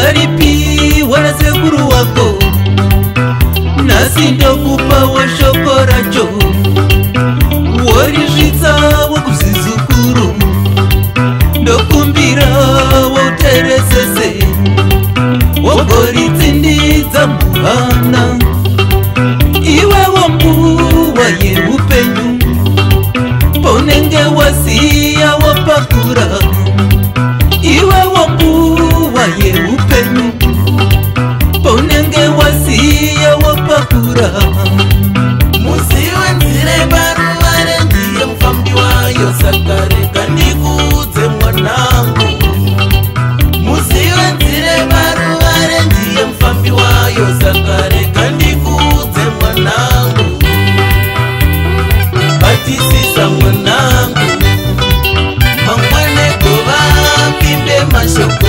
wakaripiwa nasekuru wako, nasi ndokupawo shoko racho. Worizvitsa wokuzizukuru, ndokumbira woteresese, wogoritsindidza muhana. Iwewo mbuwa yeupenyu, ponenge wasiya wopakura. Iwewo mbuwa yeupenyu, ponenge wasiya wopakura. Musiwe nzire baruvare, ndiye mufambi wayo, saka rega ndikuudze mwanangu. Musiwe nzire baruvare, ndiye mufambi wayo, saka rega ndikuudze mwanangu. Batisisa mwanangu, mangwane gova pimbe mashoko.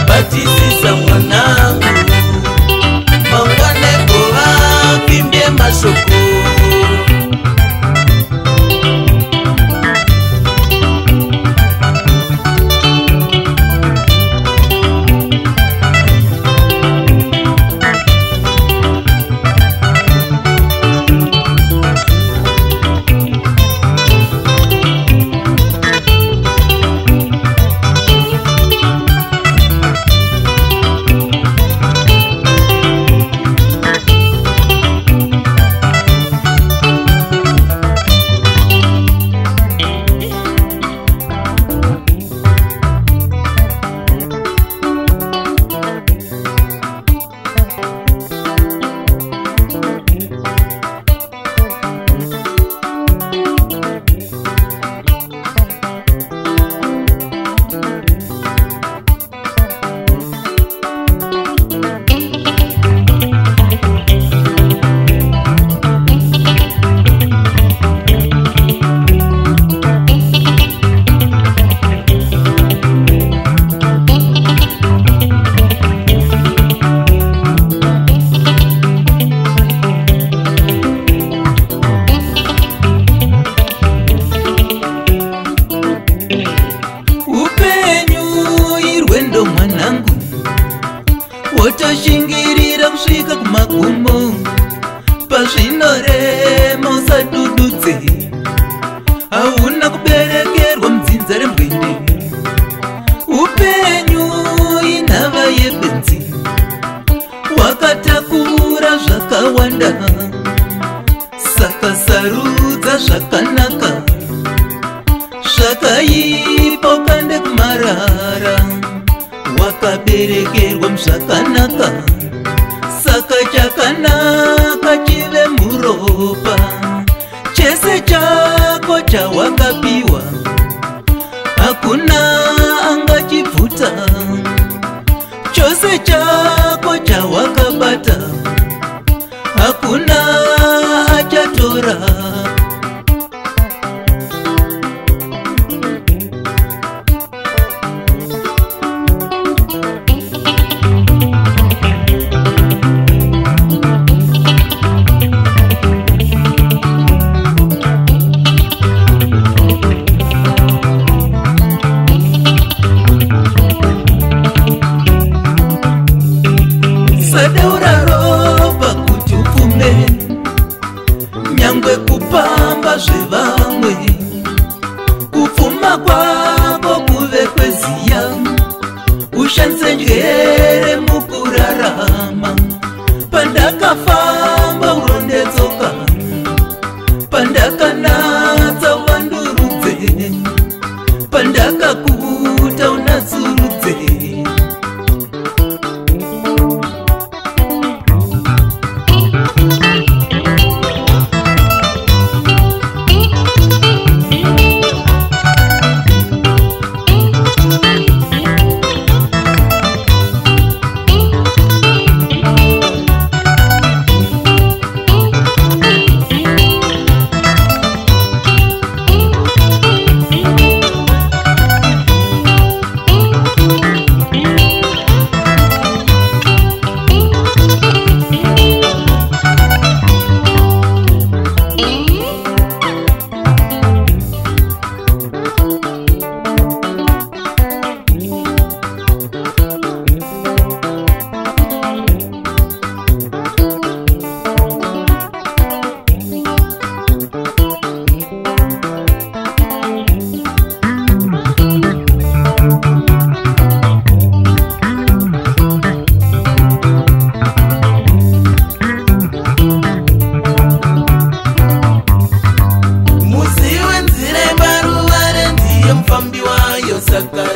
Batisisa mwanangu, mangwane gova pimbe mashoko. Wotoshingirira kusvika kumagumo, pazvinorema usadududze. Hauna kuberekerwa mudzinza rembwende, upenyu inhava yebenzi. Wakatakura zvakawanda, saka sarudza zvakanaka. Zvakaipa ukande kumarara, wakaberekerwa muzvakanaka. Saka chakanaka chive muropa, chese chako chawakapiwa, hakuna angachibvuta. Chose chako chawakabata, hakuna achatora. Sadaura ropa kuti upfume, nyangwe kupamba zvevamwe. Kupfuma kwako kuve kweziya, ushandise njere mukurarama. Pandakafamba urondedzoka, pandakanatsa uvandurudze, pandakakuta unatsurudze.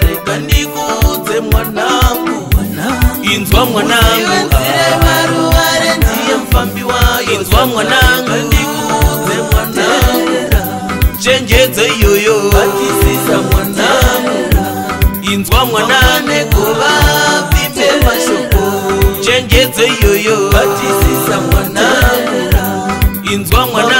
rega ndikuudze mwanangu, inzwa mwanangu, ndiye mfambi wayo, inzwa mwanangu, ndikuudze mwanangu, chenjedze iyoyo, batisisa mwanangu, inzwa mwanangu, vimbe mashoko, chenjedze iyoyo, batisisa mwanangu, inzwa mwanangu.